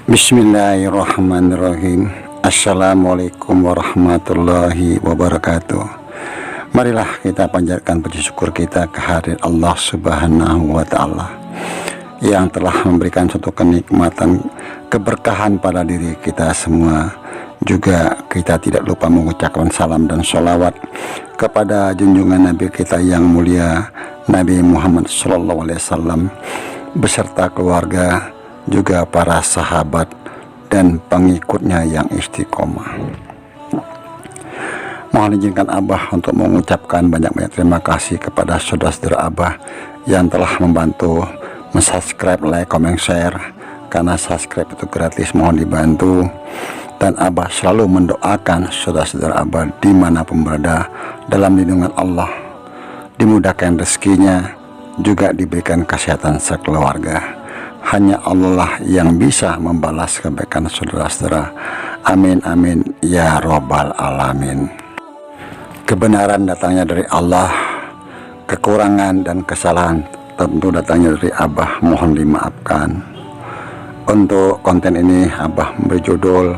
Bismillahirrahmanirrahim. Assalamualaikum warahmatullahi wabarakatuh. Marilah kita panjatkan puji syukur kita kehadirat Allah Subhanahu wa Ta'ala yang telah memberikan suatu kenikmatan, keberkahan pada diri kita semua. Juga kita tidak lupa mengucapkan salam dan sholawat kepada junjungan Nabi kita yang mulia, Nabi Muhammad SAW, beserta keluarga, juga para sahabat dan pengikutnya yang istiqomah. Mohon izinkan Abah untuk mengucapkan banyak-banyak terima kasih kepada saudara-saudara Abah yang telah membantu subscribe, like, comment, share. Karena subscribe itu gratis, mohon dibantu. Dan Abah selalu mendoakan saudara-saudara Abah dimanapun berada dalam lindungan Allah, dimudahkan rezekinya, juga diberikan kesehatan sekeluarga. Hanya Allah yang bisa membalas kebaikan saudara-saudara. Amin amin ya robbal alamin. Kebenaran datangnya dari Allah, kekurangan dan kesalahan tentu datangnya dari Abah, mohon dimaafkan. Untuk konten ini Abah memberi judul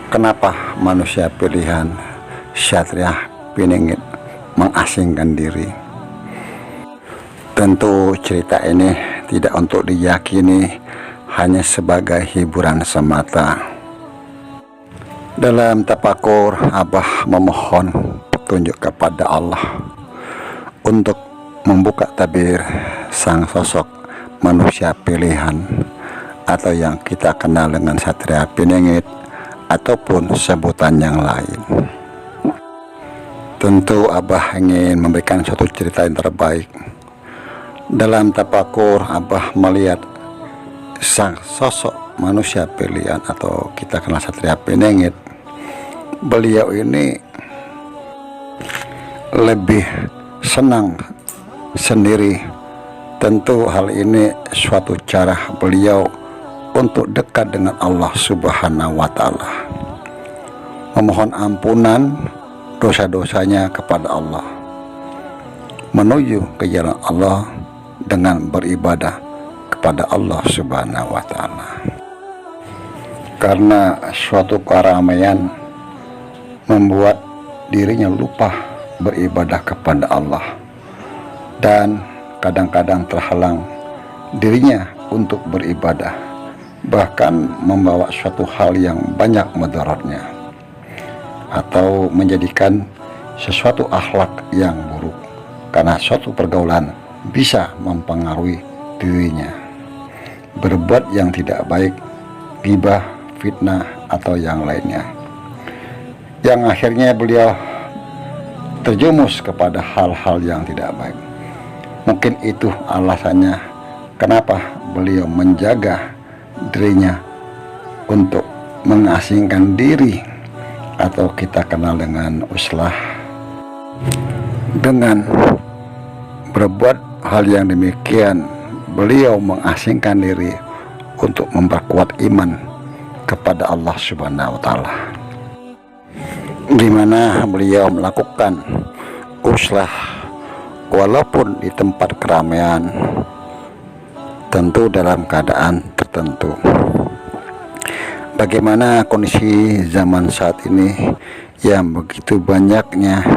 Kenapa Manusia Pilihan Syahriah Piningit Mengasingkan Diri. Tentu cerita ini tidak untuk diyakini, hanya sebagai hiburan semata. Dalam tafakur, Abah memohon petunjuk kepada Allah untuk membuka tabir sang sosok manusia pilihan, atau yang kita kenal dengan Syahriah Piningit ataupun sebutan yang lain. Tentu Abah ingin memberikan suatu cerita yang terbaik. Dalam tafakur, Abah melihat sang sosok manusia pilihan atau kita kenal Syahriah Piningit. Beliau ini lebih senang sendiri. Tentu hal ini suatu cara beliau untuk dekat dengan Allah Subhanahu wa Ta'ala, memohon ampunan dosa-dosanya kepada Allah, menuju ke jalan Allah dengan beribadah kepada Allah Subhanahu wa Ta'ala. Karena suatu keramaian membuat dirinya lupa beribadah kepada Allah, dan kadang-kadang terhalang dirinya untuk beribadah, bahkan membawa suatu hal yang banyak mudaratnya, atau menjadikan sesuatu akhlak yang buruk, karena suatu pergaulan bisa mempengaruhi dirinya berbuat yang tidak baik, ghibah, fitnah, atau yang lainnya, yang akhirnya beliau terjumus kepada hal-hal yang tidak baik. Mungkin itu alasannya kenapa beliau menjaga dirinya untuk mengasingkan diri, atau kita kenal dengan uslah. Dengan berbuat hal yang demikian, beliau mengasingkan diri untuk memperkuat iman kepada Allah Subhanahu wa Ta'ala, di mana beliau melakukan uslah walaupun di tempat keramaian, tentu dalam keadaan tertentu. Bagaimana kondisi zaman saat ini yang begitu banyaknya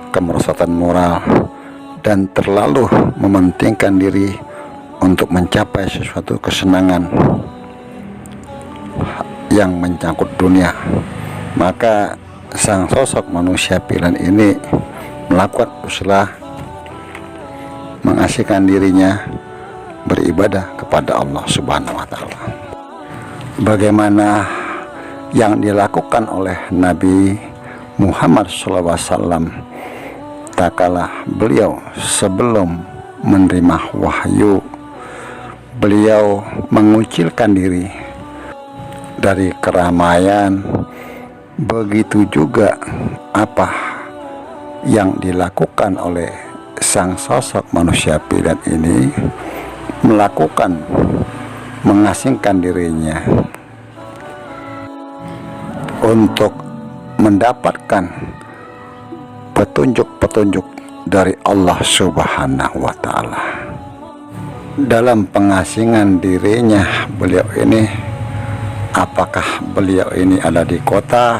kemerosotan moral dan terlalu mementingkan diri untuk mencapai sesuatu kesenangan yang menyangkut dunia, maka sang sosok manusia pilihan ini melakukan uslah, mengasihkan dirinya beribadah kepada Allah Subhanahu wa Ta'ala. Bagaimana yang dilakukan oleh Nabi Muhammad SAW tak kalah beliau sebelum menerima wahyu, beliau mengucilkan diri dari keramaian. Begitu juga apa yang dilakukan oleh sang sosok manusia pilihan ini mengasingkan dirinya untuk mendapatkan petunjuk-petunjuk dari Allah Subhanahu wa Ta'ala. Dalam pengasingan dirinya beliau ini, apakah beliau ini ada di kota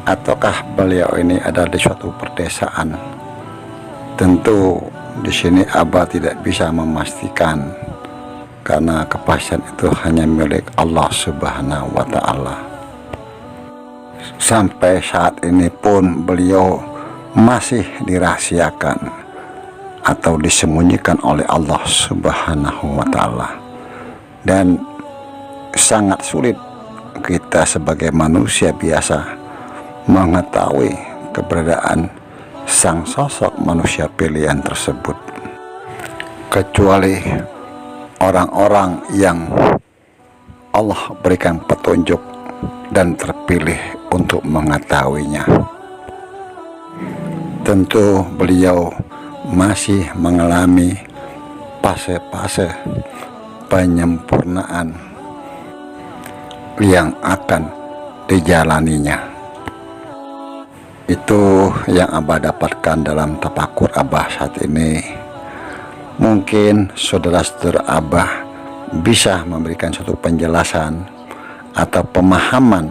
ataukah beliau ini ada di suatu perdesaan? Tentu di sini Abah tidak bisa memastikan, karena kepastian itu hanya milik Allah Subhanahu wa Ta'ala. Sampai saat ini pun beliau masih dirahasiakan atau disembunyikan oleh Allah Subhanahu wa Ta'ala, dan sangat sulit kita sebagai manusia biasa mengetahui keberadaan sang sosok manusia pilihan tersebut, kecuali orang-orang yang Allah berikan petunjuk dan terpilih untuk mengetahuinya. Tentu beliau masih mengalami fase-fase penyempurnaan yang akan dijalaninya. Itu yang Abah dapatkan dalam tafakur Abah saat ini. Mungkin saudara-saudara Abah bisa memberikan suatu penjelasan atau pemahaman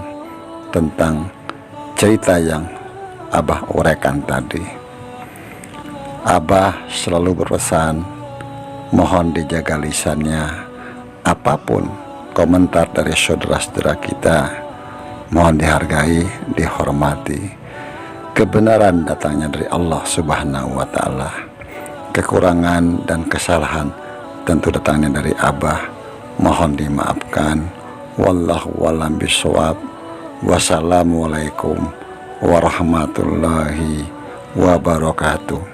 tentang cerita yang Abah uraikan tadi. Abah selalu berpesan, mohon dijaga lisannya. Apapun komentar dari saudara-saudara kita, mohon dihargai, dihormati. Kebenaran datangnya dari Allah Subhanahu wa Ta'ala. Kekurangan dan kesalahan tentu datangnya dari Abah, mohon dimaafkan. Wallahu a'lam bishawab. Wassalamualaikum warahmatullahi wabarakatuh.